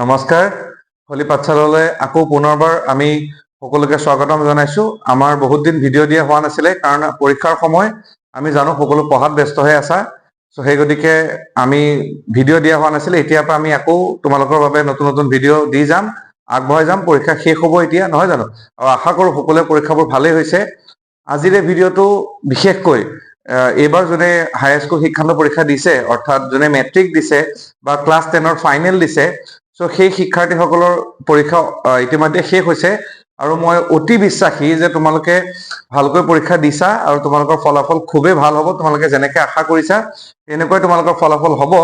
নমস্কাৰ হলি পাঠশালালৈ আকৌ পুনৰবাৰ আমি সকলোকে স্বাগতম জনাইছো আমাৰ বহুত দিন ভিডিঅ' দিয়া হোৱা নাছিলে কাৰণ পৰীক্ষাৰ সময় আমি জানো সকলো পঢ়াত ব্যস্ত হৈ আছা সো সেই গতিকে আমি ভিডিঅ' দিয়া হোৱা নাছিলে এতিয়া পৰা আমি আকৌ তোমালোকৰ বাবে নতুন নতুন ভিডিঅ' দি যাম আগবঢ়াই যাম পৰীক্ষা শেষ হ'ব এতিয়া নহয় জানো আৰু আশা কৰো সকলোৱে পৰীক্ষাবোৰ ভালেই হৈছে আজিৰ এই ভিডিঅ'টো বিশেষকৈ এইবাৰ যোনে হাই স্কুল শিক্ষান্ত পৰীক্ষা দিছে অৰ্থাৎ যোনে মেট্ৰিক দিছে বা ক্লাছ 10ৰ ফাইনেল দিছে সো সেই শিক্ষাৰ্থীসকলৰ পৰীক্ষা ইতিমধ্যে শেষ হৈছে আৰু মই অতি বিশ্বাসী যে তোমালোকে ভালকৈ পৰীক্ষা দিছা আৰু তোমালোকৰ ফলাফল খুবেই ভাল হ'ব তোমালোকে যেনেকৈ আশা কৰিছা তেনেকৈ তোমালোকৰ ফলাফল হ'ব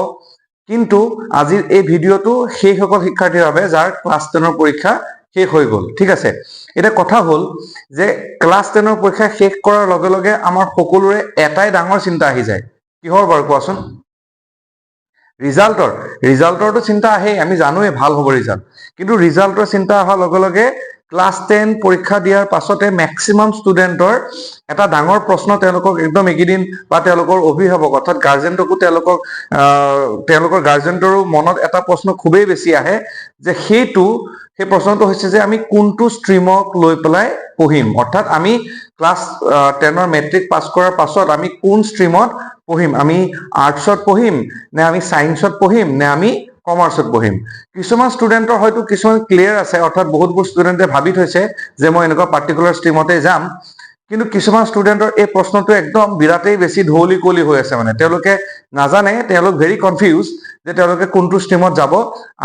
কিন্তু আজিৰ এই ভিডিঅ'টো সেই সকল শিক্ষাৰ্থীৰ বাবে যাৰ ক্লাছ 10ৰ পৰীক্ষা শেষ হৈ গ'ল ঠিক আছে এটা কথা হ'ল যে ক্লাছ 10ৰ পৰীক্ষা শেষ কৰাৰ লগে লগে আমাৰ সকলোৰে এটাই ডাঙৰ চিন্তা আহি যায় কিহৰ বাৰু কোৱাচোন ৰিজাল্টৰটো চিন্তা আহে আমি জানোৱে ভাল হ'ব ৰিজাল্ট কিন্তু ৰিজাল্টৰ চিন্তা অহাৰ লগে লগে ক্লাছ 10 পৰীক্ষা দিয়াৰ পাছতে ম্যাক্সিমাম ষ্টুডেন্টৰ এটা ডাঙৰ প্ৰশ্ন তেওঁলোকক একদম একিদিন বা তেওঁলোকৰ অভিভাৱক অৰ্থাৎ গাৰ্জেনটকো তেওঁলোকৰ গাৰ্জেনটৰো মনত এটা প্ৰশ্ন খুবেই বেছি আহে যে সেই প্ৰশ্নটো হৈছে যে আমি কোনটো ষ্ট্ৰীমক লৈ পেলাই পঢ়িম অৰ্থাৎ আমি ক্লাছ 10ৰ মেট্ৰিক পাছ কৰাৰ পাছত আমি কোন ষ্ট্ৰীমত পঢ়িম আমি আৰ্টছত পঢ়িম নে আমি সায়েন্সত পঢ়িম নে আমি কমাৰ্চত পঢ়িম কিছুমান ষ্টুডেন্টৰ হয়তো কিছুমান ক্লিয়াৰ আছে অৰ্থাৎ বহুতবোৰ ষ্টুডেন্টে ভাবি থৈছে যে মই এনেকুৱা পাৰ্টিকুলাৰ ষ্ট্ৰীমতে যাম কিন্তু কিছুমান ষ্টুডেন্টৰ এই প্ৰশ্নটো একদম বিৰাটেই বেছি ধৌলি কলি হৈ আছে মানে তেওঁলোকে নাজানে তেওঁলোক ভেৰি কনফিউজ যে তেওঁলোকে কোনটো ষ্ট্ৰীমত যাব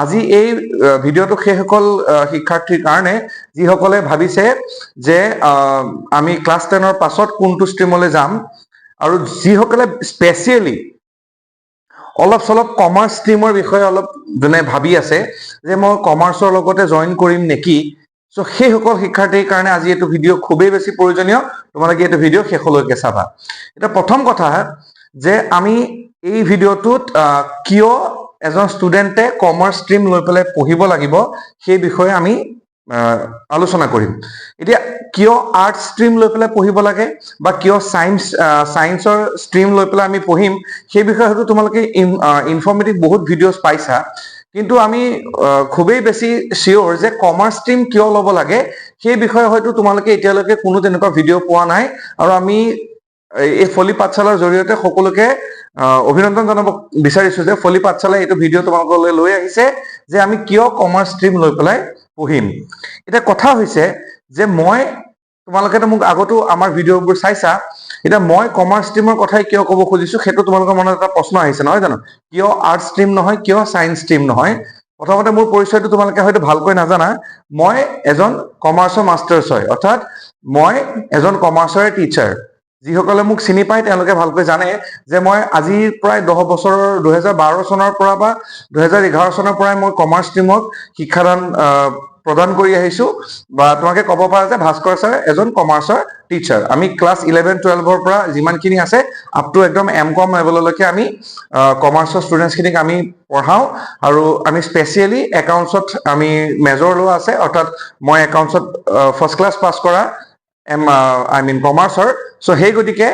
আজি এই ভিডিঅ'টো সেইসকল শিক্ষাৰ্থীৰ কাৰণে যিসকলে ভাবিছে যে আমি ক্লাছ 10ৰ পাছত কোনটো ষ্ট্ৰীমলৈ যাম আৰু যিসকলে স্পেচিয়েলি অলপ চলপ কমাৰ্চ ষ্ট্ৰীমৰ বিষয়ে অলপ যোনে ভাবি আছে যে মই কমাৰ্চৰ লগতে জয়েন কৰিম নেকি সো সেই সকল শিক্ষাৰ্থীৰ কাৰণে আজি এইটো ভিডিঅ' খুবেই বেছি প্ৰয়োজনীয় তোমালোকে এইটো ভিডিঅ' শেষলৈকে চাবা এটা প্ৰথম কথা যে আমি এই ভিডিঅ'টোত কিয় এজন ষ্টুডেন্টে কমাৰ্চ ষ্ট্ৰীম লৈ পেলাই পঢ়িব লাগিব সেই বিষয়ে আমি আলোচনা কৰিম এতিয়া কিয় আৰ্টছ ষ্ট্ৰীম লৈ পেলাই পঢ়িব লাগে বা কিয় সায়েন্সৰ ষ্ট্ৰীম লৈ পেলাই আমি পঢ়িম সেই বিষয়ে হয়তো তোমালোকে ইনফৰ্মেটিভ বহুত ভিডিঅ'ছ পাইছা কিন্তু আমি খুবেই বেছি শিওৰ যে কমাৰ্চ ষ্ট্ৰীম কিয় ল'ব লাগে সেই বিষয়ে হয়তো তোমালোকে এতিয়ালৈকে কোনো তেনেকুৱা ভিডিঅ' পোৱা নাই আৰু আমি এই ফলি পাঠশালাৰ জৰিয়তে সকলোকে অভিনন্দন জনাব বিচাৰিছো যে ফলি পাঠশালাই এইটো ভিডিঅ' তোমালোকলৈ লৈ আহিছে যে আমি কিয় কমাৰ্চ ষ্ট্ৰীম লৈ পেলাই পঢ়িম এটা কথা হৈছে যে মই তোমালোকেতো মোক আগতো আমাৰ ভিডিঅ'বোৰ চাইছা এতিয়া মই কমাৰ্চ ষ্ট্ৰীমৰ কথাই কিয় ক'ব খুজিছো সেইটো তোমালোকৰ মনত এটা প্ৰশ্ন আহিছে নহয় জানো কিয় আৰ্টছ ষ্ট্ৰীম নহয় কিয় সায়েন্স ষ্ট্ৰীম নহয় প্ৰথমতে মোৰ পৰিচয়টো তোমালোকে হয়তো ভালকৈ নাজানা মই এজন কমাৰ্চৰ মাষ্টাৰ্ছ হয় অৰ্থাৎ মই এজন কমাৰ্চৰ টিচাৰ যিসকলে মোক চিনি পায় তেওঁলোকে ভালকৈ জানে যে মই আজি প্ৰায় 10 বছৰৰ 2012 চনৰ পৰা বা 2011 চনৰ পৰাই মই কমাৰ্চ ষ্ট্ৰীমত শিক্ষাদান প্ৰদান কৰি আহিছো বা তোমাকে ক'ব পাৰা যে ভাস্কৰ ছাৰ এজন কমাৰ্চৰ টিচাৰ আমি ক্লাছ 11-12ৰ পৰা যিমানখিনি আছে আপ টু একদম এমকম লেভেললৈকে আমি কমাৰ্চৰ ষ্টুডেণ্টছখিনিক আমি পঢ়াওঁ আৰু আমি স্পেচিয়েলি একাউণ্টছত আমি মেজৰ লোৱা আছে অৰ্থাৎ মই একাউণ্টছত ফাৰ্ষ্ট ক্লাছ পাছ কৰা কমাৰ্চৰ সো সেই গতিকে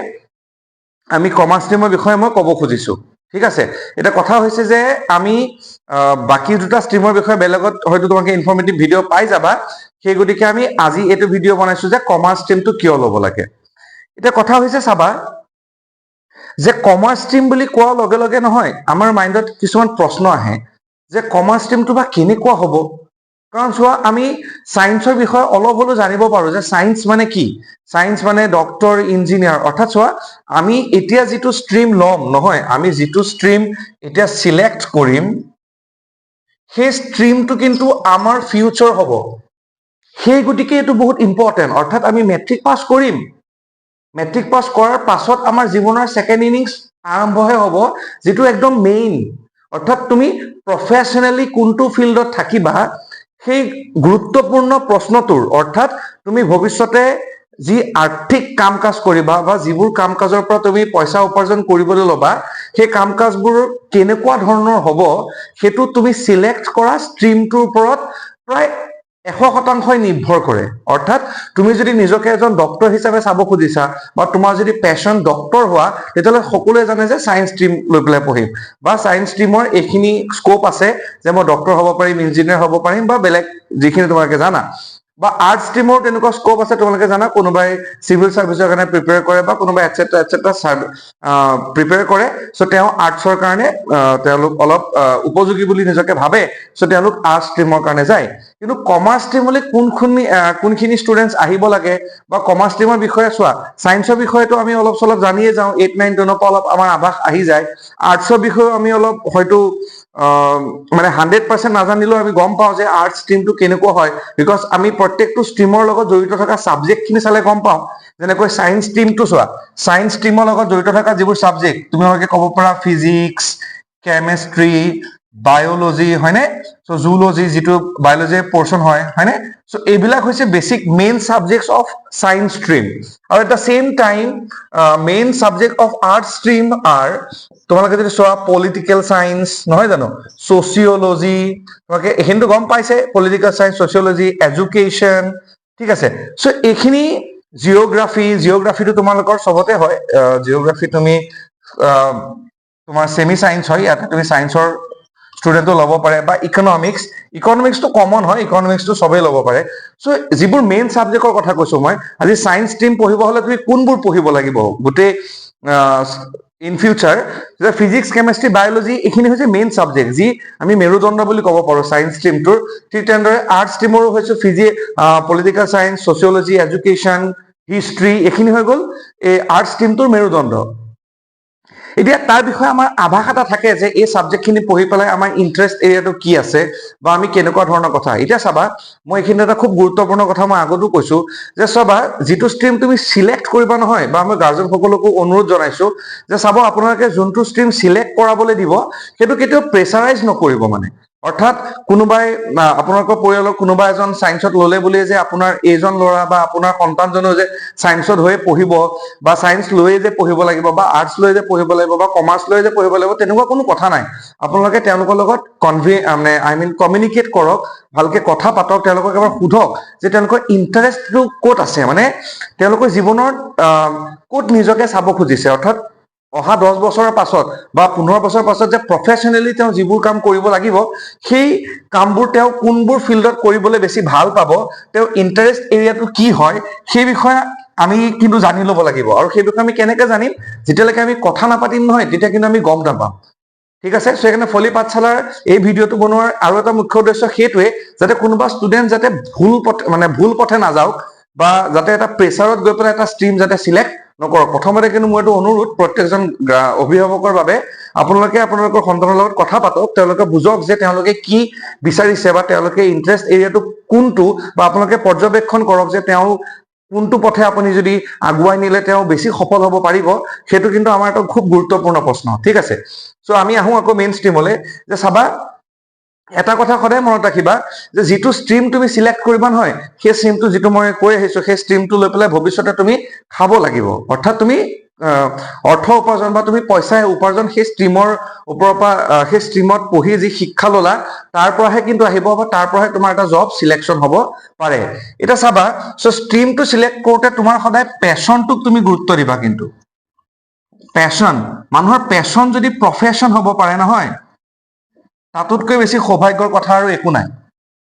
আমি কমাৰ্চ ষ্ট্ৰীমৰ বিষয়ে মই ক'ব খুজিছো ঠিক আছে এটা কথা হৈছে যে আমি বাকি দুটা ষ্ট্ৰীমৰ বিষয়ে বেলেগত হয়তো তোমাকে ইনফৰ্মেটিভ ভিডিঅ' পাই যাবা সেই গতিকে আমি আজি এইটো ভিডিঅ' বনাইছো যে কমাৰ্চ ষ্ট্ৰীমটো কিয় ল'ব লাগে এটা কথা হৈছে চাবা যে কমাৰ্চ ষ্ট্ৰীম বুলি কোৱাৰ লগে লগে নহয় আমাৰ মাইণ্ডত কিছুমান প্ৰশ্ন আহে যে কমাৰ্চ ষ্ট্ৰীমটো বা কেনেকুৱা হ'ব কাৰণ চোৱা আমি সায়েন্সৰ বিষয়ে অলপ হলেও জানিব পাৰো যে সায়েন্স মানে কি সায়েন্স মানে ডক্টৰ ইঞ্জিনিয়াৰ অৰ্থাৎ চোৱা আমি এতিয়া যিটো ষ্ট্ৰীম ল'ম নহয় আমি যিটো ষ্ট্ৰীম এতিয়া সিলেক্ট কৰিম সেই ষ্ট্ৰীমটো কিন্তু আমাৰ ফিউচাৰ হ'ব সেই গতিকে এইটো বহুত ইম্পৰ্টেন্ট অৰ্থাৎ আমি মেট্ৰিক পাছ কৰিম মেট্ৰিক পাছ কৰাৰ পাছত আমাৰ জীৱনৰ সেকেন্ড ইনিংস আৰম্ভহে হ'ব যেটো একদম মেইন অৰ্থাৎ তুমি প্ৰফেশনালি কোনটো ফিল্ডত থাকিবা সেই গুৰুত্বপূৰ্ণ প্ৰশ্নটোৰ অৰ্থাৎ তুমি ভৱিষ্যতে যি আৰ্থিক কাম-কাজ কৰিবা বা যিবোৰ কাম-কাজৰ পৰা তুমি পইচা উপাৰ্জন কৰিবলৈ ল'বা সেই কাম-কাজবোৰ কেনেকুৱা ধৰণৰ হ'ব হেতু তুমি সিলেক্ট কৰা ষ্ট্ৰীমটোৰ ওপৰত প্ৰায় 100% নিৰ্ভৰ কৰে অৰ্থাৎ তুমি যদি নিজকে এজন ডক্টৰ হিচাপে চাব খুজিছা বা তোমাৰ যদি পেশন ডক্টৰ হোৱা তেতিয়াহ'লে সকলোৱে জানে যে সায়েন্স ষ্ট্ৰীম লৈ পেলাই পঢ়িম বা সায়েন্স ষ্ট্ৰীমৰ এইখিনি স্কোপ আছে যে মই ডক্টৰ হ'ব পাৰিম ইঞ্জিনিয়াৰ হ'ব পাৰিম বা বেলেগ যিখিনি তোমালোকে জানা বা আৰ্ট ষ্ট্ৰীমৰ তেনেকুৱা স্কোপ আছে তোমালোকে জানা কোনোবাই সিভিল সাৰ্ভিসৰ কাৰণে প্ৰিপেয়াৰ কৰে বা কোনোবাই এটসেট্ৰা প্ৰিপেয়াৰ কৰে সো তেওঁ আৰ্টছৰ কাৰণে তেওঁলোক অলপ উপযোগী বুলি নিজকে ভাবে সো তেওঁলোক আৰ্ট ষ্ট্ৰীমৰ কাৰণে যায় কিন্তু কমাৰ্চ ষ্ট্ৰীমলৈ কোনখিনি ষ্টুডেন্টস আহিব লাগে বা কমাৰ্চ ষ্ট্ৰীমৰ বিষয়ে চোৱা সায়েন্সৰ বিষয়েটো আমি অলপ চলপ জানিয়ে যাওঁ 8 9 10 পৰা অলপ আমাৰ আভাস আহি যায় আৰ্টছৰ বিষয়ে আমি অলপ হয়তো মানে 100% নাজানিলেও আমি গম পাওঁ যে আৰ্ট ষ্ট্ৰীমটো কেনেকুৱা হয় বিকজ আমি প্ৰত্যেকটো ষ্ট্ৰীমৰ লগত জড়িত থকা সাবজেক্টখিনি চালে গম পাওঁ যেনেকৈ সায়েন্স ষ্ট্ৰীমটো চোৱা সায়েন্স ষ্ট্ৰীমৰ লগত জড়িত থকা যিবোৰ সাবজেক্ট তোমালোকে ক'ব পাৰা ফিজিক্স কেমিষ্ট্ৰি বায়োলজি হয়নে সো জুলজি যেটো বায়োলজি পোর্শন হয়নে সো এইবিলাক হৈছে basic main subjects of science stream আর at the same time main subject of art stream আর তোমালোকে যদি চোৱা পলিটিক্যাল সায়েন্স নহয় জানো সোশিওলজি তোমালোকে এখিনিটো গম পাইছে পলিটিক্যাল সায়েন্স সোশিওলজি এডুকেশন ঠিক আছে সো এইখিনি জিওগ্ৰাফিটো তোমালোকৰ সবতে হয় জিওগ্ৰাফি তুমি তোমাৰ সেমি সায়েন্স হয় ইয়াতে তুমি সায়েন্সৰ স্টুডেন্টও ল'ব পাৰে বা ইকনমিক্সটো কমন হয় ইকনমিক্সটো সবেই ল'ব পাৰে সো যিবোৰ মেইন সাবজেক্টৰ কথা কৈছো মই আজি সায়েন্স ষ্ট্ৰীম পঢ়িব হলে তুমি কোনবোৰ পঢ়িব লাগিব গোটেই ইন ফিউচাৰ যে ফিজিক্স কেমিষ্ট্ৰি বায়োলজি এইখিনি হৈছে মেইন সাবজেক্ট যি আমি মেৰুদণ্ড বুলি ক'ব পাৰো সায়েন্স ষ্ট্ৰীমটোৰ ঠিক তেনেদৰে আৰ্ট ষ্ট্ৰীমৰো হৈছে political science sociology education history এইখিনি হৈ গ'ল এই আৰ্ট ষ্ট্ৰীমটোৰ মেৰুদণ্ড এতিয়া তাৰ বিষয়ে আমাৰ আভাস এটা থাকে যে এই সাবজেক্টখিনি পঢ়ি পেলাই আমাৰ ইন্টাৰেষ্ট এৰিয়াটো কি আছে বা আমি কেনেকুৱা ধৰণৰ কথা এতিয়া চাবা মই এইখিনি এটা খুব গুৰুত্বপূৰ্ণ কথা মই আগতো কৈছো যে চাবা যিটো ষ্ট্ৰীম তুমি সিলেক্ট কৰিবা নহয় বা আমি গাৰ্জেন সকলকো অনুৰোধ জনাইছো যে চাব আপোনালোকে যোনটো ষ্ট্ৰীম সিলেক্ট কৰাবলৈ দিব সেইটো কেতিয়াও প্ৰেছাৰাইজ নকৰিব মানে অৰ্থাৎ কোনোবাই আপোনালোকৰ পৰিয়ালৰ কোনোবা এজন সায়েন্সত ললে বুলি যে আপোনাৰ এইজন ল'ৰা বা আপোনাৰ সন্তানজনেও যে সায়েন্সত হৈ পঢ়িব বা সায়েন্স লৈয়ে যে পঢ়িব লাগিব বা আৰ্টছ লৈ যে পঢ়িব লাগিব বা কমাৰ্চ লৈ যে পঢ়িব লাগিব তেনেকুৱা কোনো কথা নাই আপোনালোকে তেওঁলোকৰ লগত কমিউনিকেট কৰক ভালকে কথা পাতক তেওঁলোকক এবাৰ সুধক যে তেওঁলোকৰ ইন্টাৰেষ্টটো ক'ত আছে মানে তেওঁলোকৰ জীৱনত ক'ত নিজকে চাব খুজিছে অৰ্থাৎ অহা 10 বছৰৰ পাছত বা 15 বছৰৰ পাছত যে প্ৰফেশনালি তেওঁ যিবোৰ কাম কৰিব লাগিব সেই কামবোৰ তেওঁ কোনবোৰ ফিল্ডত কৰিবলৈ বেছি ভাল পাব তেওঁ ইন্টাৰেষ্ট এৰিয়াটো কি হয় সেই বিষয়ে আমি কিন্তু জানি ল'ব লাগিব আৰু সেই বিষয়ে আমি কেনেকৈ জানিম যেতিয়ালৈকে আমি কথা নাপাতিম নহয় তেতিয়া কিন্তু আমি গম নাপাম ঠিক আছে সো এখানে ফলি পাঠশালাৰ এই ভিডিওটো বনোৱাৰ আৰু এটা মুখ্য উদ্দেশ্য সেইটোৱে যাতে কোনোবা ষ্টুডেন্ট যাতে ভুল পথে নাযাওক বা যাতে এটা প্ৰেছাৰত গৈ পেলাই এটা ষ্ট্ৰীম যাতে সিলেক্ট নকৰক প্ৰথমতে কিন্তু মই এইটো অনুৰোধ প্ৰত্যেকজন অভিভাৱকৰ বাবে আপোনালোকে আপোনালোকৰ সন্তানৰ লগত কথা পাতক তেওঁলোকে বুজক যে তেওঁলোকে কি বিচাৰিছে বা তেওঁলোকে ইন্টাৰেষ্ট এৰিয়াটো কোনটো বা আপোনালোকে পৰ্যবেক্ষণ কৰক যে তেওঁ কোনটো পথে আপুনি যদি আগুৱাই নিলে তেওঁ বেছি সফল হ'ব পাৰিব সেইটো কিন্তু আমাৰ এটা খুব গুৰুত্বপূৰ্ণ প্ৰশ্ন ঠিক আছে সো আমি আহো আকৌ মেইন ষ্ট্ৰীমলৈ যে চাবা এটা কথা সদায় মনত ৰাখিবা যে যিটো ষ্ট্ৰীম তুমি সিলেক্ট কৰিবা নহয় সেই ষ্ট্ৰীমটো যিটো মই কৈ আহিছো সেই ষ্ট্ৰীমটো লৈ পেলাই ভৱিষ্যতে তুমি খাব লাগিব অৰ্থাৎ তুমি অৰ্থ উপাৰ্জন বা তুমি পইচা উপাৰ্জন সেই ষ্ট্ৰীমৰ ওপৰৰ পৰা সেই ষ্ট্ৰীমত পঢ়ি যি শিক্ষা ললা তাৰ পৰাহে কিন্তু আহিব বা তাৰ পৰাহে তোমাৰ এটা জব সিলেকশন হ'ব পাৰে এটা চাবা সো ষ্ট্ৰীমটো সিলেক্ট কৰোতে তোমাৰ সদায় প্যাশনটোক তুমি গুৰুত্ব দিবা কিন্তু প্যাশন মানুহৰ প্যাশন যদি প্ৰফেশন হ'ব পাৰে নহয় তাতোতকৈ বেছি সৌভাগ্যৰ কথা আৰু একো নাই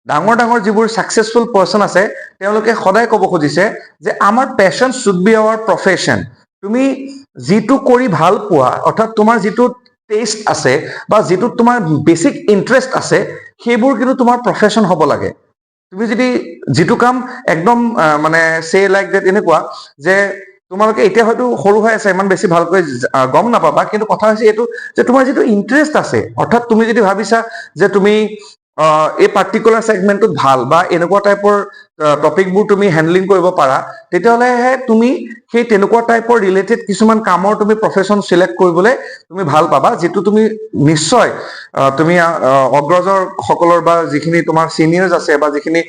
ডাঙৰ ডাঙৰ যিবোৰ সাকসেসফুল পাৰ্সন আছে তেওঁলোকে সদায় ক'ব খুজিছে যে আমাৰ passion should be our profession তুমি যিটো কৰি ভাল পোৱা অৰ্থাৎ তোমাৰ যিটো টেষ্ট আছে বা যিটো তোমাৰ বেসিক ইন্টাৰেষ্ট আছে সেইবোৰ কিন্তু তোমাৰ প্ৰফেশন হ'ব লাগে তুমি যদি যিটো কাম একদম মানে সে লাইক দ্যাট এনেকুৱা যে তোমালোকে এতিয়া হয়তো সৰু হৈ আছে ইমান বেছি ভালকৈ গম নাপাবা কিন্তু কথা হৈছে এইটো যে তোমাৰ যিটো ইন্টাৰেষ্ট আছে অৰ্থাৎ তুমি যদি ভাবিছা যে তুমি এই পাৰ্টিকুলাৰ সেগমেন্টত ভাল বা এনেকুৱা টাইপৰ টপিকবোৰ তুমি হ্যান্ডলিং কৰিব পাৰা তেতিয়াহ'লেহে তুমি সেই তেনেকুৱা টাইপৰ ৰিলেটেড কিছুমান কামৰ তুমি প্ৰফেশন সিলেক্ট কৰিবলৈ তুমি ভাল পাবা, যেটো তুমি নিশ্চয় তুমি অগ্ৰজৰ সকলৰ বা যিখিনি তোমাৰ সিনিয়ৰ্স আছে বা যিখিনি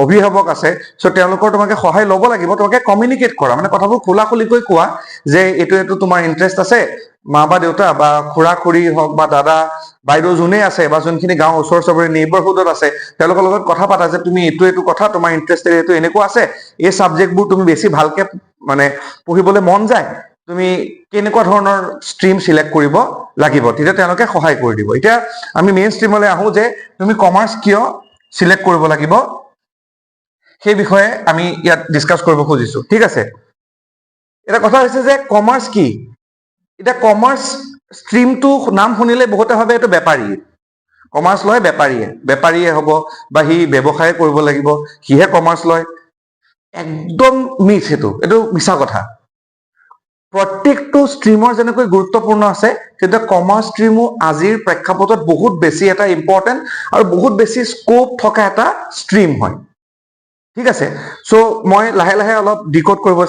অভিভাৱক আছে, সো তেওঁলোকৰ তোমাকে সহায় ল'ব লাগিব। তোমাকে কমিউনিকেট কৰা, মানে কথাবোৰ খোলাখুলিকৈ কোৱা যে এইটো তোমাৰ ইন্টাৰেষ্ট আছে, মা বা দেউতা বা খুৰা খুৰী হওক বা দাদা বাইদেউ যোনে আছে বা যোনখিনি গাঁও ওচৰ চবৰে নেইবাৰহুডত আছে, তেওঁলোকৰ লগত কথা পাতা যে তুমি এইটো কথা তোমাৰ ইন্টাৰেষ্টেড, এইটো এনেকুৱা আছে, এই সাবজেক্টবোৰ তুমি বেছি ভালকে মানে পঢ়িবলৈ মন যায়, তুমি কেনেকুৱা ধৰণৰ ষ্ট্ৰীম সিলেক্ট কৰিব লাগিব, তেতিয়া তেওঁলোকে সহায় কৰি দিব। এতিয়া আমি মেইন ষ্ট্ৰীমলৈ আহো যে তুমি কমাৰ্চ কিয় সিলেক্ট কৰিব লাগিব, সেই বিষয়ে আমি ইয়াত ডিসকাস কৰিব খুজিছো, ঠিক আছে। এটা কথা হৈছে যে কমাৰ্চ কি। এটা কমাৰ্চ ষ্ট্ৰীমটো নাম শুনিলে বহুতে ভাবে এইটো বেপাৰী, কমাৰ্চ লয় বেপাৰীয়ে হ'ব বা সি ব্যৱসায় কৰিব লাগিব, সিহে কমাৰ্চ লয়। একদম মিছ, এইটো মিছা কথা। প্ৰত্যেকটো ষ্ট্ৰীমৰ যেনেকৈ গুৰুত্বপূৰ্ণ আছে, কিন্তু কমাৰ্চ ষ্ট্ৰীমো আজিৰ প্ৰেক্ষাপটত বহুত বেছি এটা ইম্পৰ্টেন্ট আৰু বহুত বেছি স্কোপ থকা এটা ষ্ট্ৰীম হয়, ঠিক আছে। সো মই লাহে লাহে অলপ ডিকোড কৰিব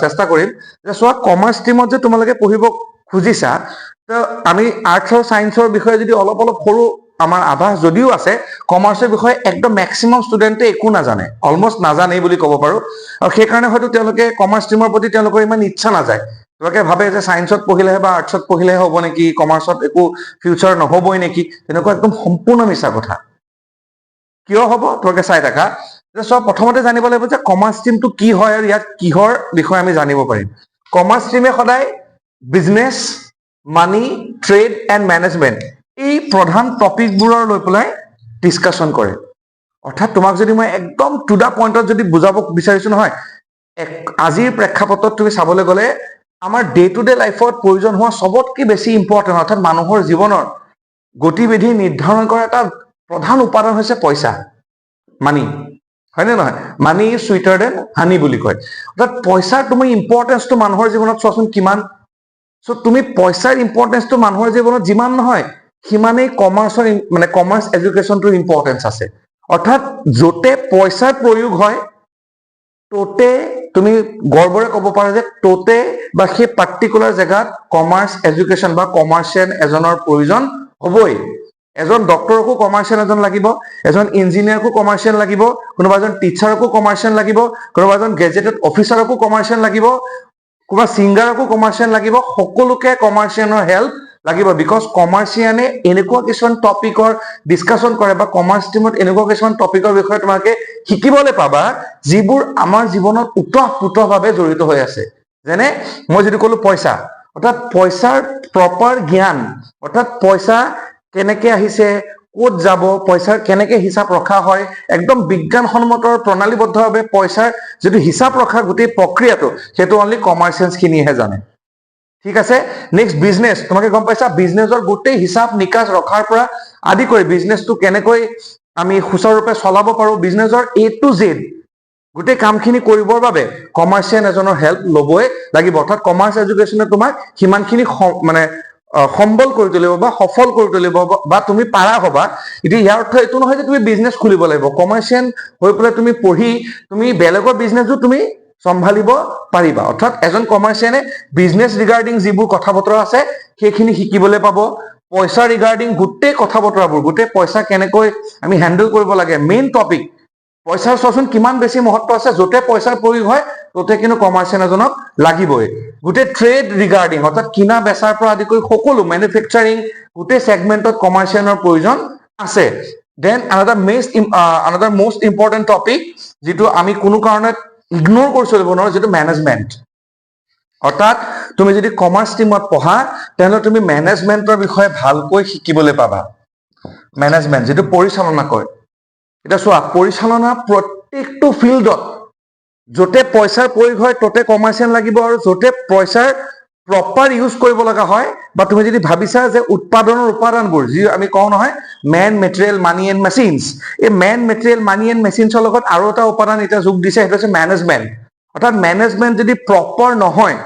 চেষ্টা কৰিম যে চোৱা, কমাৰ্চ ষ্ট্ৰীমত যে তোমালোকে পঢ়িব খুজিছা, তো আমি আৰ্টছ আৰু সায়েন্সৰ বিষয়ে যদি অলপ সৰু আমাৰ আভাস যদিও আছে, কমাৰ্চৰ বিষয়ে একদম মেক্সিমাম ষ্টুডেণ্টে একো নাজানে, অলমোষ্ট নাজানেই বুলি ক'ব পাৰো। আৰু সেইকাৰণে হয়তো তেওঁলোকে কমাৰ্চ ষ্ট্ৰীমৰ প্ৰতি তেওঁলোকৰ ইমান ইচ্ছা নাযায়। তেওঁলোকে ভাবে যে সায়েন্সত পঢ়িলেহে বা আৰ্টছত পঢ়িলেহে হ'ব নেকি, কমাৰ্চত একো ফিউচাৰ নহবই নেকি, তেনেকুৱা একদম সম্পূৰ্ণ মিছা কথা। কিয় হ'ব তোমালোকে চাই থাকা। সব প্ৰথমতে জানিব লাগিব যে কমাৰ্চ ষ্ট্ৰীমটো কি হয় আৰু ইয়াত কিহৰ বিষয়ে আমি জানিব পাৰিম। কমাৰ্চ ষ্ট্ৰীমে সদায় business, money, trade and management, এই প্ৰধান টপিকবোৰৰ লৈ পেলাই ডিছকাশ্যন কৰে। অৰ্থাৎ তোমাক যদি মই একদম টু দা পইণ্টত যদি বুজাব বিচাৰিছো নহয়, আজিৰ প্ৰেক্ষাপটত তুমি চাবলৈ গ'লে আমাৰ ডে টু ডে লাইফত প্ৰয়োজন হোৱা সবতকৈ বেছি ইম্পৰ্টেণ্ট, অৰ্থাৎ মানুহৰ জীৱনৰ গতিবিধি নিৰ্ধাৰণ কৰা এটা প্ৰধান উপাদান হৈছে পইচা, মানি, হয়নে নহয়? মানি ইজ চুইটাৰ দেন হানি বুলি কয়। অৰ্থাৎ পইচাৰ তুমি ইম্পৰ্টেঞ্চটো মানুহৰ জীৱনত চোৱাচোন কিমান। সো তুমি পইচাৰ ইম্পৰ্টেঞ্চটো মানুহৰ জীৱনত যিমান নহয়, সিমানেই কমাৰ্চৰ মানে কমাৰ্চ এডুকেশ্যনটোৰ ইম্পৰ্টেঞ্চ আছে। অৰ্থাৎ য'তে পইচাৰ প্ৰয়োগ হয়, ত'তে তুমি গৰ্বৰে ক'ব পাৰা যে ত'তে বা সেই পাৰ্টিকুলাৰ জেগাত কমাৰ্চ এডুকেশ্যন বা কমাৰ্চিয়ান এজনৰ প্ৰয়োজন হ'বই। এজন ডক্টৰকো কমাৰ্চিয়ান এজন লাগিব, এজন ইঞ্জিনিয়াৰকো কমাৰ্চিয়ান লাগিব, কোনোবা এজন টিচাৰকো কমাৰ্চিয়ান লাগিব, কোনোবা এজন গেজেটেড অফিচাৰকো কমাৰ্চিয়ান লাগিব, কোনোবা ছিংগাৰকো কমাৰ্চিয়ান লাগিব, সকলোকে কমাৰ্চিয়ানৰ হেল্প লাগিব। বিকজ কমাৰ্চিয়ানে এনেকুৱা কিছুমান টপিকৰ ডিছকাশ্যন কৰে বা কমাৰ্চ ষ্ট্ৰীমত এনেকুৱা কিছুমান টপিকৰ বিষয়ে তোমাকে শিকিবলৈ পাবা, যিবোৰ আমাৰ জীৱনত ওতঃপ্ৰোতভাৱে জড়িত হৈ আছে। যেনে মই যদি ক'লো পইচা, অৰ্থাৎ পইচাৰ প্ৰপাৰ জ্ঞান, অৰ্থাৎ পইচা কেনেকে আহিছে, ক'ত যাব, পইচাৰ কেনেকে হিচাপ ৰখা হয়, একদম বিজ্ঞানসন্মত প্ৰণালীবদ্ধভাৱে পইচাৰ যিটো হিচাপ ৰখা গোটেই প্ৰক্ৰিয়াটো, সেইটো অনলি কমাৰ্চিয়ানছখিনিয়েহে জানে, ঠিক আছে। নেক্সট বিজনেছ, তোমাকে গম পাইছা বিজনেছৰ গোটেই হিচাপ নিকাচ ৰখাৰ পৰা আদি কৰি বিজনেছটো কেনেকৈ আমি সুচাৰুৰূপে চলাব পাৰো, বিজনেছৰ A to Z গোটেই কামখিনি কৰিবৰ বাবে কমাৰ্চিয়ান এজনৰ হেল্প ল'বই লাগিব। অৰ্থাৎ কমাৰ্চ এডুকেশ্যনে তোমাক সিমানখিনি মানে সম্বল কৰি তুলিব বা সফল কৰি তুলিব বা তুমি পাৰা হবা। এতিয়া ইয়াৰ অৰ্থ এইটো নহয় যে তুমি বিজনেছ খুলিব লাগিব। কমাৰ্চিয়ান হৈ পেলাই তুমি পঢ়ি তুমি বেলেগৰ বিজনেছো তুমি চম্ভালিব পাৰিবা। অৰ্থাৎ এজন কমাৰ্চিয়ানে বিজনেছ ৰিগাৰ্ডিং যিবোৰ কথা বতৰা আছে সেইখিনি শিকিবলৈ পাব। পইচা ৰিগাৰ্ডিং গোটেই কথা বতৰাবোৰ, গোটেই পইচা কেনেকৈ আমি হেণ্ডেল কৰিব লাগে, মেইন টপিক পইচাৰ চোৱাচোন কিমান বেছি মহত্ব আছে। য'তে পইচাৰ প্ৰয়োগ হয় ত'তে কিন্তু কমাৰ্চিয়ান এজনক লাগিবই। গোটেই ট্ৰেড ৰিগাৰ্ডিং অৰ্থাৎ কিনা বেচাৰ পৰা আদি কৰি সকলো মেনুফেকচাৰিং গোটেই ছেগমেণ্টত কমাৰ্চিয়ানৰ প্ৰয়োজন আছে। Then another most important topic, যিটো আমি কোনো কাৰণত ইগনোৰ কৰি চলিব নোৱাৰো, যিটো মেনেজমেণ্ট। অৰ্থাৎ তুমি যদি কমাৰ্চ ষ্ট্ৰীমত পঢ়া তেনেহ'লে তুমি মেনেজমেণ্টৰ বিষয়ে ভালকৈ শিকিবলৈ পাবা। মেনেজমেণ্ট যিটো পৰিচালনা কয়। এতিয়া চোৱা, পৰিচালনা প্ৰত্যেকটো ফিল্ডত য'তে পইচাৰ প্ৰয়োগ হয় ত'তে কমাৰ্চিয়ান লাগিব, আৰু য'তে পইচাৰ প্ৰপাৰ ইউজ কৰিব লগা হয়, বা তুমি যদি ভাবিছা যে উৎপাদনৰ উপাদানবোৰ যি আমি কওঁ নহয় men, material, money and machines, এই মেন, মেটেৰিয়েল, মানি এণ্ড মেচিনছৰ লগত আৰু এটা উপাদান এতিয়া যোগ দিছে, সেইটো হৈছে মেনেজমেণ্ট। অৰ্থাৎ মেনেজমেণ্ট যদি প্ৰপাৰ নহয়,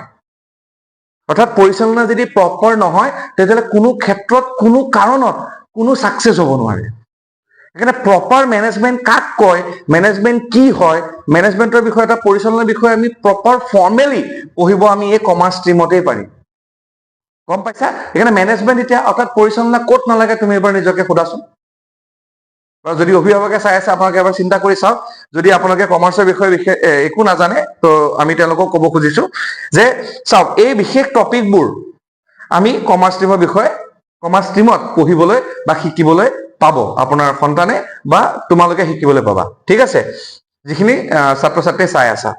অৰ্থাৎ পৰিচালনা যদি প্ৰপাৰ নহয়, তেতিয়াহ'লে কোনো ক্ষেত্ৰত কোনো কাৰণত কোনো ছাকচেছ হ'ব নোৱাৰে। এখানে প্ৰপাৰ মেনেজমেন্ট কাক কয়, মেনেজমেন্ট কি হয়, মেনেজমেন্টৰ বিষয়ে এটা পৰিচালনাৰ বিষয়ে আমি প্ৰপাৰ ফৰ্মেলি পঢ়িব আমি এই কমাৰ্চ ষ্ট্ৰীমতেই পাৰিম। গম পাইছা? এখানে মেনেজমেন্ট এতিয়া অৰ্থাৎ পৰিচালনা ক'ত নালাগে তুমি এবাৰ নিজকে সোধাচোন। যদি অভিভাৱকে চাই আছে আপোনালোকে এবাৰ চিন্তা কৰি চাওক, যদি আপোনালোকে কমাৰ্চৰ বিষয়ে একো নাজানে তো আমি তেওঁলোকক ক'ব খুজিছো যে চাওক এই বিশেষ টপিকবোৰ আমি কমাৰ্চ ষ্ট্ৰীমৰ বিষয়ে কমাৰ্চ ষ্ট্ৰীমত পঢ়িবলৈ বা শিকিবলৈ পাব আপোনাৰ সন্তানে বা তোমালোকে শিকিবলৈ পাবা। ঠিক আছে, যিখিনি ছাত্ৰ ছাত্ৰী চাই আছা।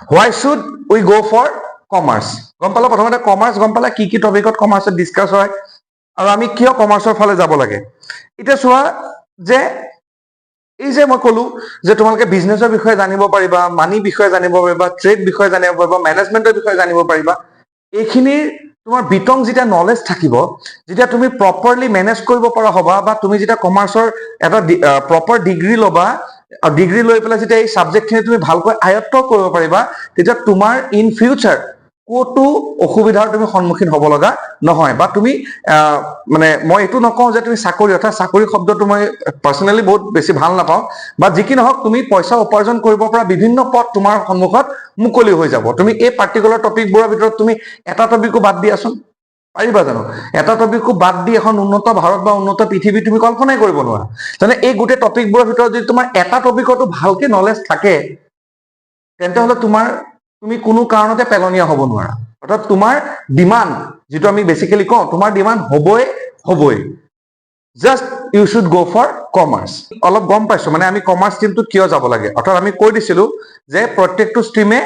Why should we go for commerce? গম পালা প্ৰথমতে কমাৰ্চ গম পালা কি কি টপিকত কমাৰ্চত ডিছকাছ হয় আৰু আমি কিয় কমাৰ্চৰ ফালে যাব লাগে। এতিয়া চোৱা যে এই যে মই ক'লো যে তোমালোকে বিজনেছৰ বিষয়ে জানিব পাৰিবা, মানি বিষয়ে জানিব পাৰিবা, ট্ৰেড বিষয়ে জানিব পাৰিবা, মেনেজমেন্টৰ বিষয়ে জানিব পাৰিবা। এইখিনিৰ তোমাৰ বিতং যেতিয়া নলেজ থাকিব, যেতিয়া তুমি প্ৰপাৰলি মেনেজ কৰিব পৰা হ'বা বা তুমি যেতিয়া কমাৰ্চৰ এটা প্ৰপাৰ ডিগ্ৰী ল'বা, ডিগ্ৰী লৈ পেলাই যেতিয়া এই ছাবজেক্টখিনি তুমি ভালকৈ আয়ত্ত কৰিব পাৰিবা, তেতিয়া তোমাৰ ইন ফিউচাৰ ক'তো অসুবিধাৰ তুমি সন্মুখীন হ'ব লগা নহয়। বা তুমি মানে মই এইটো নকওঁ যে তুমি চাকৰি অৰ্থাৎ চাকৰি শব্দটো মই পাৰ্চনেলি বহুত বেছি ভাল নাপাওঁ, বা যি কি নহওক তুমি পইচা উপাৰ্জন কৰিব পৰা বিভিন্ন পথ তোমাৰ সন্মুখত মুকলি হৈ যাব। তুমি এই পাৰ্টিকুলাৰ টপিকবোৰৰ ভিতৰত তুমি এটা টপিকো বাদ দিয়াচোন, পাৰিবা জানো? এটা টপিকো বাদ দি এখন উন্নত ভাৰত বা উন্নত পৃথিৱী তুমি কল্পনাই কৰিব নোৱাৰা। তেনে এই গোটেই টপিকবোৰৰ ভিতৰত যদি তোমাৰ এটা টপিকতো ভালকে নলেজ থাকে, তেন্তে হলে তুমি কোনো কাৰণতে পেলনীয়া হ'ব নোৱাৰা। অৰ্থাৎ তোমাৰ ডিমাণ্ড, যিটো আমি বেচিকেলি কওঁ, তোমাৰ ডিমাণ্ড হ'বই। Just you should go for commerce. অলপ গম পাইছো মানে আমি কমাৰ্চ ষ্ট্ৰীমটোত কিয় যাব লাগে। অৰ্থাৎ আমি কৈ দিছিলো যে প্ৰত্যেকটো ষ্ট্ৰীমে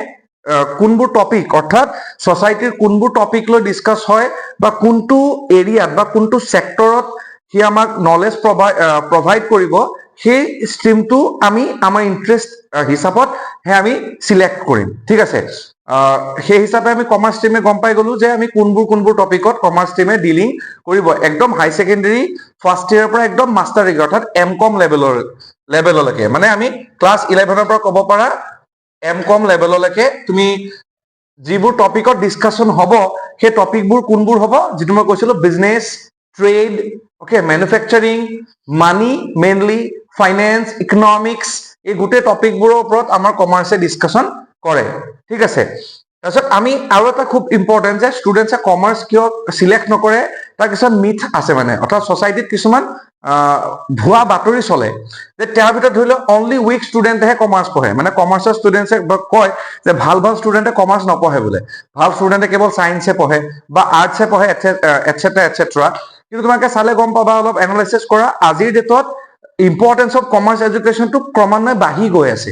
কোনবোৰ টপিক অৰ্থাৎ ছচাইটিৰ কোনবোৰ টপিক লৈ ডিছকাছ হয় বা কোনটো এৰিয়াত বা কোনটো চেক্টৰত সি আমাক নলেজ প্ৰভাইড কৰিব, সেই ষ্ট্ৰীমটো আমি আমাৰ ইন্টাৰেষ্ট হিচাপত আমি চিলেক্ট কৰিম। ঠিক আছে, সেই হিচাপে আমি কমাৰ্চ ষ্ট্ৰীমে গম পাই গলো যে আমি কোনবোৰ টপিকত কমাৰ্চ ষ্ট্ৰীমে ডিলিং কৰিব। একদম হাই ছেকেণ্ডাৰী ফাৰ্ষ্ট ইয়াৰৰ পৰা একদম মাষ্টাৰ ডিগ্ৰী অৰ্থাৎ M.Com লেভেললৈকে, মানে আমি ক্লাছ 11ৰ পৰা ক'ব পাৰা M.Com লেভেললৈকে তুমি যিবোৰ টপিকত ডিছকাছন হ'ব, সেই টপিকবোৰ কোনবোৰ হ'ব, যিটো মই কৈছিলো বিজনেছ, ট্ৰেড, অকে, মেনুফেকচাৰিং, মানি মেইনলি, ফাইনেন্স, ইকনমিক্স, এই গোটেই টপিকবোৰৰ ওপৰত আমাৰ কমাৰ্চে ডিছকাছন কৰে। ঠিক আছে, তাৰপিছত আমি আৰু এটা খুব ইম্পৰ্টেণ্ট যে ষ্টুডেণ্টছে কমাৰ্চ কিয় চিলেক্ট নকৰে, তাৰ কিছুমান মিথ আছে মানে, অৰ্থাৎ ছচাইটিত কিছুমান ভুৱা বাতৰি চলে যে তাৰ ভিতৰত ধৰি লওক অনলি উইক ষ্টুডেণ্টেহে কমাৰ্চ পঢ়ে। মানে কমাৰ্চৰ ষ্টুডেণ্টছে কয় যে ভাল ষ্টুডেণ্টে কমাৰ্চ নপঢ়ে বোলে, ভাল ষ্টুডেণ্টে কেৱল চায়েন্সে পঢ়ে বা আৰ্টছে পঢ়ে এটচেট্ৰা। কিন্তু তোমালোকে চালে গম পাবা, অলপ এনালাইচিছ কৰা, আজিৰ ডেটত ইম্পৰ্টেঞ্চ অফ কমাৰ্চ এডুকেশ্যনটো ক্ৰমান্বয়ে বাঢ়ি গৈ আছে।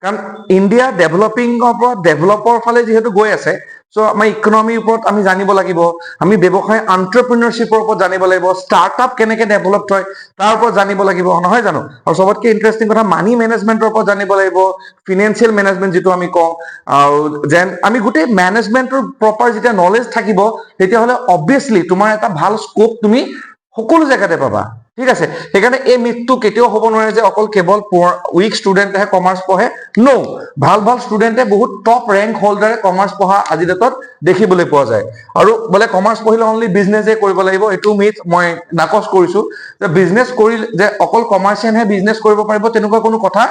কাৰণ ইণ্ডিয়া ডেভেলপিঙৰ পৰা ডেভেলপৰ ফালে যিহেতু গৈ আছে, চ' আমাৰ ইকনমিৰ ওপৰত আমি জানিব লাগিব, আমি ব্যৱসায় এণ্টাৰপ্ৰিনাৰশ্বিপৰ ওপৰত জানিব লাগিব, ষ্টাৰ্টআপ কেনেকে ডেভেলপ হয় তাৰ ওপৰত জানিব লাগিব, নহয় জানো? আৰু চবতকে ইণ্টাৰেষ্টিং কথা, মানি মেনেজমেন্টৰ ওপৰত জানিব লাগিব, ফিনেন্সিয়েল মেনেজমেন্ট যিটো আমি কওঁ, আৰু যেন আমি গোটেই মেনেজমেন্টৰ প্ৰপাৰ যেতিয়া নলেজ থাকিব, তেতিয়াহ'লে অবভিয়াছলি তোমাৰ এটা ভাল স্কোপ তুমি সকলো জেগাতে পাবা। ঠিক আছে, সেইকাৰণে এই মিথটো কেতিয়াও হ'ব নোৱাৰে যে অকল কেৱল উইক ষ্টুডেণ্টেহে কমাৰ্চ পঢ়ে। নো, ভাল ষ্টুডেণ্টে বহুত টপ ৰেংক হোল্ডাৰে কমাৰ্চ পঢ়া আজিৰ ডেটত দেখিবলৈ পোৱা যায়। আৰু বোলে কমাৰ্চ পঢ়িলে অনলি বিজনেছে কৰিব লাগিব, এইটো মিথ মই নাকচ কৰিছো। যে বিজনেছ কৰিলে যে অকল কমাৰ্চিয়ানহে বিজনেছ কৰিব পাৰিব তেনেকুৱা কোনো কথা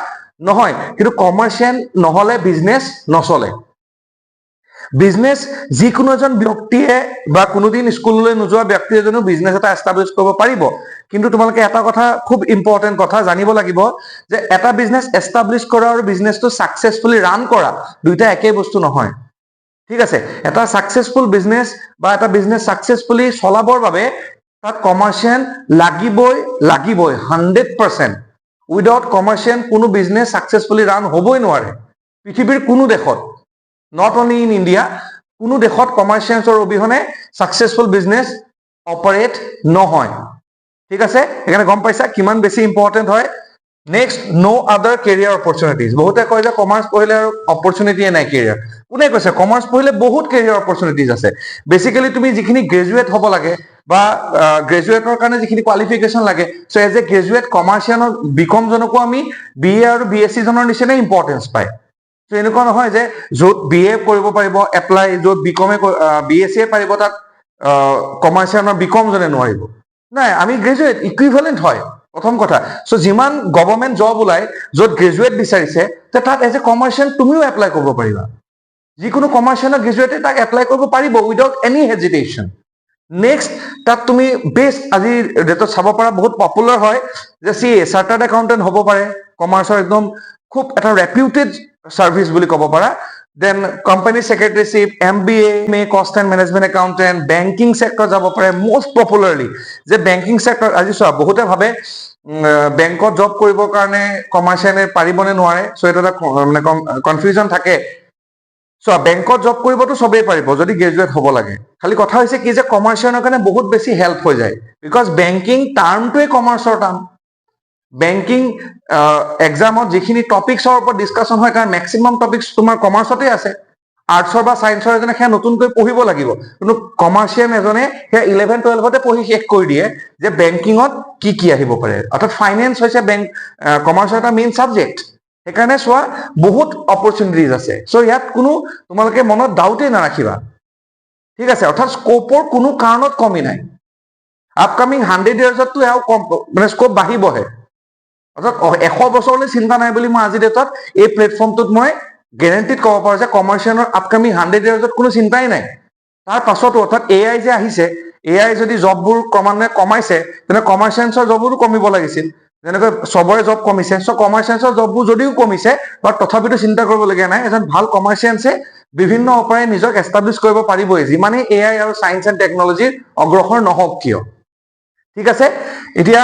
নহয়, কিন্তু কমাৰ্চিয়ান নহলে বিজনেছ নচলে। বিজনেছ যিকোনো এজন ব্যক্তিয়ে বা কোনোদিন স্কুললৈ নোযোৱা ব্যক্তি এজনেও বিজনেছ এটা এষ্টাব্লিছ কৰিব পাৰিব। কিন্তু তোমালোকে এটা কথা খুব ইম্পৰ্টেণ্ট কথা জানিব লাগিব যে এটা বিজনেছ এষ্টাব্লিছ কৰা আৰু বিজনেছটো ছাকচেছফুলি ৰান কৰা দুইটা একেই বস্তু নহয়। ঠিক আছে, এটা ছাকচেছফুল বিজনেছ বা এটা বিজনেছ ছাকচেছফুলি চলাবৰ বাবে তাত কমাৰ্চিয়ান লাগিবই 100%। উইদাউট কমাৰ্চিয়ান কোনো বিজনেছ ছাকচেছফুলি ৰান হ'বই নোৱাৰে পৃথিৱীৰ কোনো দেশত, নট অনলি ইন ইণ্ডিয়া। কোনো দেশত কমাৰ্চিয়ানছৰ অবিহনে ছাকচেছফুল বিজনেছ অপাৰেট নহয়। ঠিক আছে, সেইকাৰণে গম পাইছা কিমান বেছি ইম্পৰ্টেণ্ট হয়। নেক্সট, নো আদাৰ কেৰিয়াৰ অপৰচুনিটিজ। বহুতে কয় যে কমাৰ্চ পঢ়িলে আৰু অপৰচুনিটিয়ে নাই কেৰিয়াৰ। কোনে কৈছে? কমাৰ্চ পঢ়িলে বহুত কেৰিয়াৰ অপৰচুনিটিজ আছে। বেচিকেলি তুমি যিখিনি গ্ৰেজুৱেট হ'ব লাগে বা গ্ৰেজুৱেটৰ কাৰণে যিখিনি কোৱালিফিকেশ্যন লাগে, চ' এজ এ গ্ৰেজুৱেট কমাৰ্চিয়ানৰ বিকম জনকো আমি BA আৰু BSc জনৰ নিচিনাই ইম্পৰ্টেঞ্চ পায়। চ' এনেকুৱা নহয় যে য'ত BA কৰিব পাৰিব এপ্লাই, য'ত BSc পাৰিব তাত কমাৰ্চিয়ানৰ বিকম জনে নোৱাৰিব। নাই, আমি গ্ৰেজুৱেট ইকুইভেলেণ্ট হয় প্ৰথম কথা সো যিমান গভৰ্ণমেণ্ট জব ওলাই য'ত গ্ৰেজুৱেট বিচাৰিছে তে তাত এজ এ কমাৰ্চিয়েল তুমিও এপ্লাই কৰিব পাৰিবা যিকোনো কমাৰ্চিয়েলৰ গ্ৰেজুৱেটে তাক এপ্লাই কৰিব পাৰিব উইদাউট এনি হেজিটেশ্যন নেক্সট তাত তুমি বেষ্ট আজি ডেটত চাব পৰা বহুত পপুলাৰ হয় যে চি চাৰ্টাৰ্ড একাউণ্টেণ্ট হ'ব পাৰে কমাৰ্চৰ একদম খুব এটা ৰেপিউটেড সাৰ্ভিস বুলি ক'ব পাৰা দেন কোম্পানী সেক্ৰেটাৰিশ্বিপ MBA মে cost and management accountant banking sector যাব পাৰে মোষ্ট পপুলাৰলি যে বেংকিং সেক্টৰ আজি চোৱা বহুতে ভাবে বেংকত জব কৰিবৰ কাৰণে কমাৰ্চিয়েলে পাৰিবনে নোৱাৰে সো এটা মানে কনফিউজন থাকে সো বেংকত জব কৰিবতো সবেই পাৰিব যদি গ্ৰেজুৱেট হ'ব লাগে খালি কথা হৈছে কি যে কমাৰ্চিয়েলৰ কাৰণে বহুত বেছি হেল্প হৈ যায় বিকজ বেংকিং টাৰ্মটোৱে কমাৰ্চৰ টাৰ্ম বেংকিং এক্সামত যিখিনি টপিকছৰ ওপৰত ডিছকাশ্যন হয় কাৰণ মেক্সিমাম টপিকছ তোমাৰ কমাৰ্চতে আছে আৰ্টছৰ বা সায়েন্সৰ এজনে সেয়া নতুনকৈ পঢ়িব লাগিব কিন্তু কমাৰ্চিয়েল এজনে সেয়া 11-12তে পঢ়ি শেষ কৰি দিয়ে যে বেংকিঙত কি আহিব পাৰে অৰ্থাৎ ফাইনেন্স হৈছে বেংক কমাৰ্চৰ এটা মেইন সাবজেক্ট সেইকাৰণে চোৱা বহুত অপৰচুনিটিজ আছে সো ইয়াত কোনো তোমালোকে মনত ডাউটেই নাৰাখিবা ঠিক আছে অৰ্থাৎ স্কোপৰ কোনো কাৰণত কমি নাই আপকামিং 100 ইয়াৰ্ছততো এও মানে স্কোপ বাঢ়িবহে অৰ্থাৎ 100 বছৰলৈ চিন্তা নাই বুলি মই আজি ডেটত এই প্লেটফৰ্মটোত মই গ্যাৰান্টিড ক'ব পাৰো যে কমাৰ্চিয়েলৰ আপকামিং 100 ইয়াৰ্ছত কোনো চিন্তাই নাই তাৰ পাছতো অৰ্থাৎ AI যে আহিছে AI যদি জববোৰ ক্ৰমান্বয়ে কমাইছে তেনে কমাৰ্চিয়েলৰ জববোৰো কমিব লাগিছিল যেনেকৈ সবৰে জব কমিছে সো কমাৰ্চিয়েলৰ জববোৰ যদিও কমিছে বাট তথাপিতো চিন্তা কৰিবলগীয়া নাই এজন ভাল কমাৰ্চিয়েলছে বিভিন্ন উপায়ে নিজক এষ্টাব্লিছ কৰিব পাৰিবই যিমানেই AI আৰু সায়েন্স এণ্ড টেকনলজিৰ অগ্ৰসৰ নহওক কিয় ঠিক আছে এতিয়া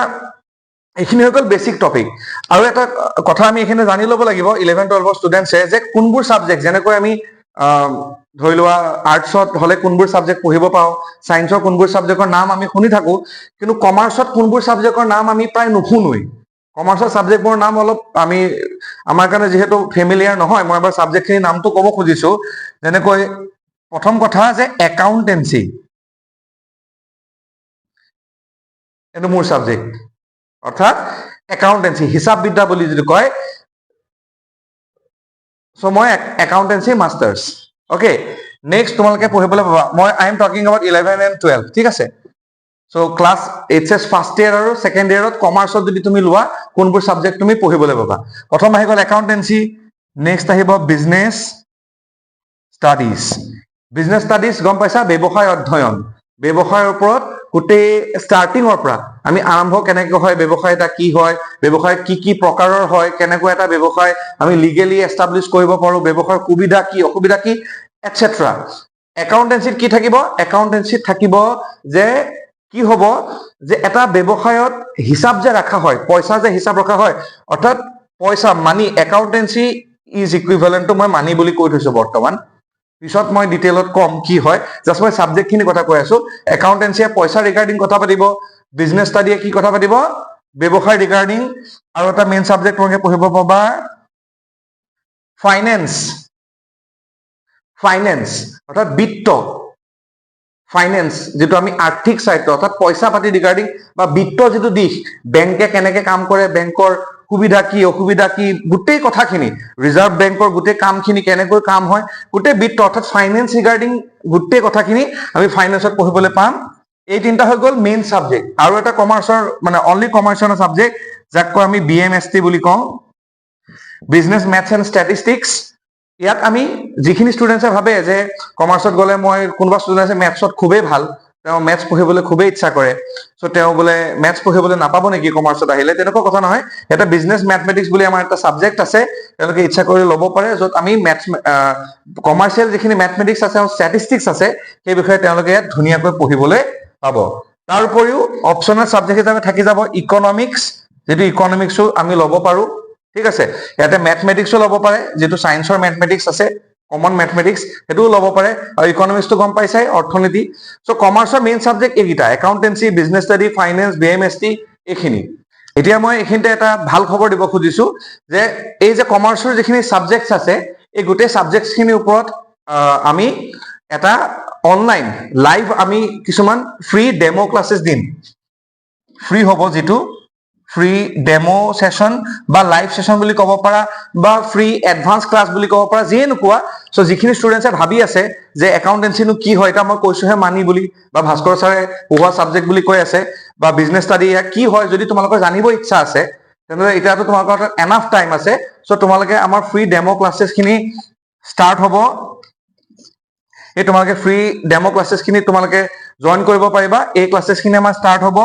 এইখিনি হৈ গ'ল বেসিক টপিক আৰু এটা কথা আমি এখানে জানি ল'ব লাগিব 11-12 ষ্টুডেন্টছে যে কোনবোৰ সাবজেক্ট যেনেকৈ আমি ধৰি লোৱা আৰ্টছত হলে কোনবোৰ সাবজেক্ট পঢ়িব পাও সায়েন্সৰ কোনবোৰ সাবজেক্টৰ নাম আমি শুনি থাকো কিন্তু কমাৰ্চত কোনবোৰ সাবজেক্টৰ নাম আমি প্ৰায় নুশুনোই কমাৰ্চৰ সাবজেক্টবোৰ নাম অলপ আমি আমাৰ কাৰণে যেহেতু ফেমিলিয়াৰ নহয় মই এবাৰ সাবজেক্টখিনিৰ নামটো ক'ব খুজিছো যেনেকৈ প্ৰথম কথা যে একাউন্টেন্সি এটো মোৰ সাবজেক্ট অৰ্থাৎ একাউন্টেন্সি হিসাববিদ্যা বুলি যদি কয় সো মই একাউন্টেন্সি মাস্টাৰ্স ওকে নেক্সট তোমালোকে পঢ়িবলৈ পাবা মই I am talking about 11 and 12 ঠিক আছে so class HS first year আৰু সেকেন্ড ইয়াৰত কমাৰ্চত যদি তুমি লোৱা কোনবোৰ সাবজেক্ট তুমি পঢ়িবলৈ পাবা প্ৰথম আহি গ'ল একাউন্টেন্সি নেক্সট আহিব বিজনেস ষ্টাডিজ গম পাইছা ব্যৱসায় অধ্যয়ন ব্যৱসায়ৰ ওপৰত গোটেই ষ্টাৰ্টিংৰ পৰা আমি আৰম্ভ কেনেকৈ হয় ব্যৱসায় এটা কি হয় ব্যৱসায় কি প্ৰকাৰৰ হয় কেনেকৈ এটা ব্যৱসায় আমি লিগেলি এষ্টাব্লিছ কৰিব পাৰো ব্যৱসায়ৰ সুবিধা কি অসুবিধা কি এটসেট্ৰা একাউন্টেন্সিত কি থাকিব একাউন্টেন্সিত থাকিব যে কি হ'ব যে এটা ব্যৱসায়ত হিসাব যে ৰাখা হয় পইচা যে হিসাব ৰখা হয় অৰ্থাৎ পইচা মানি একাউন্টেন্সি ইজ ইকুইভ্যালেন্ট টু মই মানি বুলি কৈ থৈছো বৰ্তমান পিছত মই ডিটেইলত কম কি হয় জাস্ট মই সাবজেক্ট খিনি কথা কৈ আছো একাউন্টেন্সিয়ে পইচা ৰিগাৰ্ডিং কথা পাতিব বিজনেস ষ্টাডিয়ে কি কথা পাতিব ব্যৱসায় ৰিগাৰ্ডিং আৰু এটা মেইন সাবজেক্ট তোমালোকে পঢ়িব পাবা ফাইনেন্স অৰ্থাৎ বিত্ত ফাইনেন্স যেটো আমি আৰ্থিক সাহিত্য অৰ্থাৎ পইচা পাতি ৰিগাৰ্ডিং বা বিত্ত যেটো দিশ বেংকে কেনেকে কাম কৰে বেংকৰ সুবিধা কি অসুবিধা কি গোটেই কথাখিনি ৰিজাৰ্ভ বেংকৰ গোটেই কামখিনি কেনেকৈ কাম হয় গোটেই বিত্ত অৰ্থাৎ ফাইনেন্স ৰিগাৰ্ডিং গোটেই কথাখিনি আমি ফাইনেন্সত পঢ়িবলৈ পাম এই তিনটা হৈ গ'ল মেইন সাবজেক্ট আৰু এটা কমাৰ্চৰ মানে অনলি কমাৰ্চৰ সাবজেক্ট যাক কয় আমি BMST বুলি কওঁ বিজনেস মেথছ এণ্ড ষ্টেটিষ্টিক্স ইয়াত আমি যিখিনি ষ্টুডেন্টছে ভাবে যে কমাৰ্চত গ'লে মই কোনোবা ষ্টুডেন্টছে মেথছত খুবেই ভাল তেওঁ মেথছ পঢ়িবলৈ খুবেই ইচ্ছা কৰে সো তেওঁ বোলে মেথছ পঢ়িবলৈ নাপাব নেকি কমাৰ্চত আহিলে তেনেকুৱা কথা নহয় এটা বিজনেস ম্যাথমেটিক্স বুলি আমাৰ এটা সাবজেক্ট আছে তেওঁলোকে ইচ্ছা কৰি ল'ব পাৰে য'ত আমি মেথছ কমাৰ্চিয়েল যিখিনি ম্যাথমেটিক্স আছে আৰু ষ্টেটিষ্টিক্স আছে সেই বিষয়ে তেওঁলোকে ইয়াত ধুনীয়াকৈ পঢ়িবলৈ পাব তাৰ উপৰিও অপচনেল সাবজেক্ট হিচাপে থাকি যাব ইকনমিক্স যেটো ইকনমিক্সও আমি ল'ব পাৰো ঠিক আছে ইয়াতে ম্যাথমেটিক্সও ল'ব পাৰে যেটো সায়েন্সৰ ম্যাথমেটিক্স আছে কমন ম্যাথমেটিক্স হেতুও ল'ব পাৰে আৰু ইকনমিক্সটো গম পাইছাই অৰ্থনীতি সো কমাৰ্চৰ মেইন সাবজেক্ট এইকিটা একাউন্টেন্সি বিজনেস ষ্টাডি ফাইনেন্স BMST এইখিনি এতিয়া মই এইখিনিতে এটা ভাল খবৰ দিব খুজিছো যে এই যে কমাৰ্চৰ যিখিনি সাবজেক্টছ আছে এই গোটেই সাবজেক্টছখিনিৰ ওপৰত আমি এটা অনলাইন লাইভ আমি কিছুমান ফ্ৰী ডেমো ক্লাसेस দিম ফ্ৰী হ'ব যেটো ফ্ৰী ডেমো সেশন বা লাইভ সেশন বুলি ক'ব পাৰা বা ফ্ৰী এডভান্স ক্লাছ বুলি ক'ব পাৰা, যিয়ে নোকোৱা। সো যিখিনি ষ্টুডেণ্টছে ভাবি আছে যে একাউণ্টেঞ্চিনো কি হয়, এটা মই কৈছোহে মানি বুলি, বা ভাস্কৰ ছাৰে পঢ়োৱা ছাবজেক্ট বুলি কৈ আছে, বা বিজনেছ ষ্টাডি কি হয়, যদি তোমালোকৰ জানিব ইচ্ছা আছে তেনেহ'লে এতিয়াতো তোমালোকৰ হাতত এনাফ টাইম আছে। চ' তোমালোকে আমাৰ ফ্ৰী ডেমো ক্লাছেছখিনি ষ্টাৰ্ট হ'ব। এই তোমালোকে ফ্ৰী ডেমো ক্লাছেছখিনি তোমালোকে জইন কৰিব পাৰিবা। এই ক্লাছেছখিনি আমাৰ ষ্টাৰ্ট হ'ব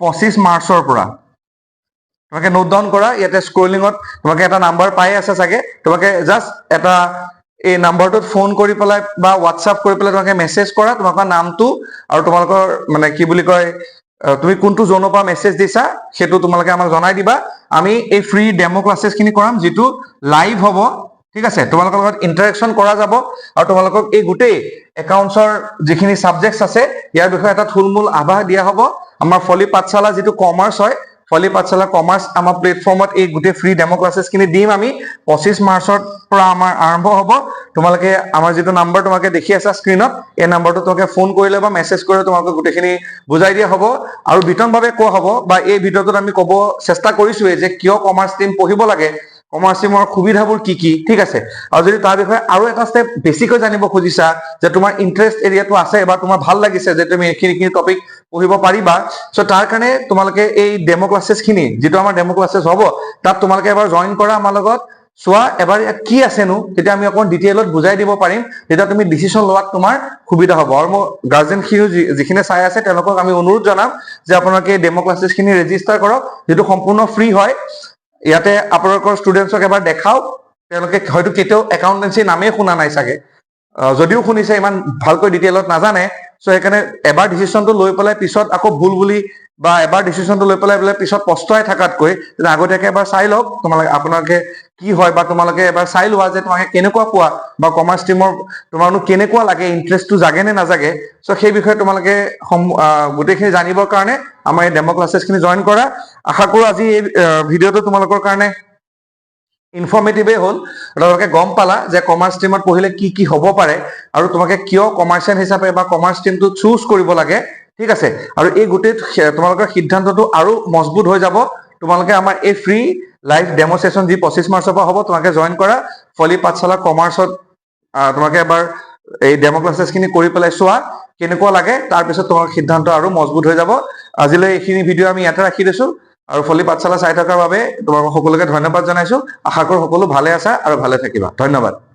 25 মাৰ্চৰ পৰা। তোমাকে নোট ডাউন কৰা, ইয়াতে স্ক্ৰলিঙত তোমাকে এটা নাম্বাৰ পাই আছে চাগে, তোমাকে জাষ্ট এটা এই নাম্বাৰটোত ফোন কৰি পেলাই বা হোৱাটছআপ কৰি পেলাই তোমাকে মেছেজ কৰা তোমালোকৰ নামটো আৰু তোমালোকৰ মানে কি বুলি কয় তুমি কোনটো জোনৰ পৰা মেছেজ দিছা সেইটো তোমালোকে আমাক জনাই দিবা। আমি এই ফ্ৰী ডেমো ক্লাছেছখিনি কৰাম, যিটো লাইভ হ'ব। ঠিক আছে, তোমালোকৰ লগত ইণ্টাৰেকশ্যন কৰা যাব আৰু তোমালোকক এই গোটেই একাউণ্টছৰ যিখিনি ছাবজেক্টছ আছে ইয়াৰ বিষয়ে এটা থুলমূল আভাস দিয়া হ'ব। আমাৰ ফলি পাঠশালা যিটো কমাৰ্চ হয়, ফলি পাঠশালা কমাৰ্চ আমাৰ প্লেটফৰ্মত এই গোটেই ফ্ৰী ডেমো ক্লাছেছখিনি দিম আমি। 25 মাৰ্চৰ পৰা আমাৰ আৰম্ভ হ'ব। তোমালোকে আমাৰ যিটো নাম্বাৰ তোমাকে দেখি আছা স্ক্ৰীণত, এই নাম্বাৰটো তোমাকে ফোন কৰিলে বা মেছেজ কৰিলে তোমালোকে গোটেইখিনি বুজাই দিয়া হ'ব আৰু বিতংভাৱে কোৱা হ'ব। বা এই ভিডিঅ'টোত আমি ক'ব চেষ্টা কৰিছোৱেই যে কিয় কমাৰ্চ ষ্ট্ৰীম পঢ়িব লাগে, কমাৰ্চ ষ্ট্ৰীমৰ সুবিধাবোৰ কি কি। ঠিক আছে, আৰু যদি তাৰ বিষয়ে আৰু এটা ষ্টেপ বেছিকৈ জানিব খুজিছা, যে তোমাৰ ইণ্টাৰেষ্ট এৰিয়াটো আছে বা তোমাৰ ভাল লাগিছে যে তুমি এইখিনি টপিক পঢ়িব পাৰিবা, চ' তাৰ কাৰণে তোমালোকে এই ডেমো ক্লাছেছখিনি যিটো আমাৰ ডেমো ক্লাছেছ হ'ব তাত তোমালোকে এবাৰ জইন কৰা আমাৰ লগত। চোৱা এবাৰ ইয়াত কি আছেনো, তেতিয়া আমি অকণ ডিটেইলত বুজাই দিব পাৰিম, তেতিয়া তুমি ডিচিশ্যন লোৱাত তোমাৰ সুবিধা হ'ব। আৰু মই গাৰ্জেনখিনিও যিখিনি চাই আছে তেওঁলোকক আমি অনুৰোধ জনাম যে আপোনালোকে এই ডেমো ক্লাছেছখিনি ৰেজিষ্টাৰ কৰক, যিটো সম্পূৰ্ণ ফ্ৰী হয়। ইয়াতে আপোনালোকৰ ষ্টুডেণ্টছক এবাৰ দেখাওক, তেওঁলোকে হয়তো কেতিয়াও একাউণ্টেঞ্চি নামেই শুনা নাই চাগে, যদিও শুনিছে ইমান ভালকৈ ডিটেইলত নাজানে। চ' সেইকাৰণে এবাৰ ডিচিশ্যনটো লৈ পেলাই পিছত আকৌ ভুল বুলি বা এবাৰ ডিচিশ্যনটো লৈ পেলাই পিছত পস্তাই থকাতকৈ আগতীয়াকে এবাৰ চাই লওক আপোনালোকে কি হয়, বা তোমালোকে এবাৰ চাই লোৱা যে তোমালোকে কেনেকুৱা পোৱা বা কমাৰ্চ ষ্ট্ৰীমৰ তোমাৰনো কেনেকুৱা লাগে, ইণ্টাৰেষ্টটো জাগে নে নাজাগে। চ' সেই বিষয়ে তোমালোকে গোটেইখিনি জানিবৰ কাৰণে আমাৰ এই ডেমো ক্লাছেছখিনি জইন কৰা। আশা কৰোঁ আজি এই ভিডিঅ'টো তোমালোকৰ কাৰণে ইনফৰ্মেটিভেই হ'ল। তোমালোকে গম পালা যে কমাৰ্চ ষ্ট্ৰীমত পঢ়িলে কি কি হ'ব পাৰে আৰু তোমাকে কিয় কমাৰ্চিয়েল হিচাপে বা কমাৰ্চ ষ্ট্ৰীমটো চুজ কৰিব লাগে। ঠিক আছে, আৰু এই গোটেই তোমালোকৰ সিদ্ধান্তটো আৰু মজবুত হৈ যাব। তোমালোকে আমাৰ এই ফ্ৰী লাইভ ডেমো সেশন যি 25 মাৰ্চৰ পৰা হ'ব তোমাকে জইন কৰা। ফলি পাঠশালা কমাৰ্চত তোমাকে এবাৰ এই ডেমো ক্লাছেছখিনি কৰি পেলাই চোৱা কেনেকুৱা লাগে, তাৰপিছত তোমাৰ সিদ্ধান্ত আৰু মজবুত হৈ যাব। আজিলৈ এইখিনি ভিডিঅ' আমি ইয়াতে ৰাখি দিছোঁ আৰু ফলি পাঠশালা চাই থকাৰ বাবে তোমালোকক সকলোকে ধন্যবাদ জনাইছোঁ। আশা কৰোঁ সকলো ভালে আছা আৰু ভালে থাকিবা। ধন্যবাদ।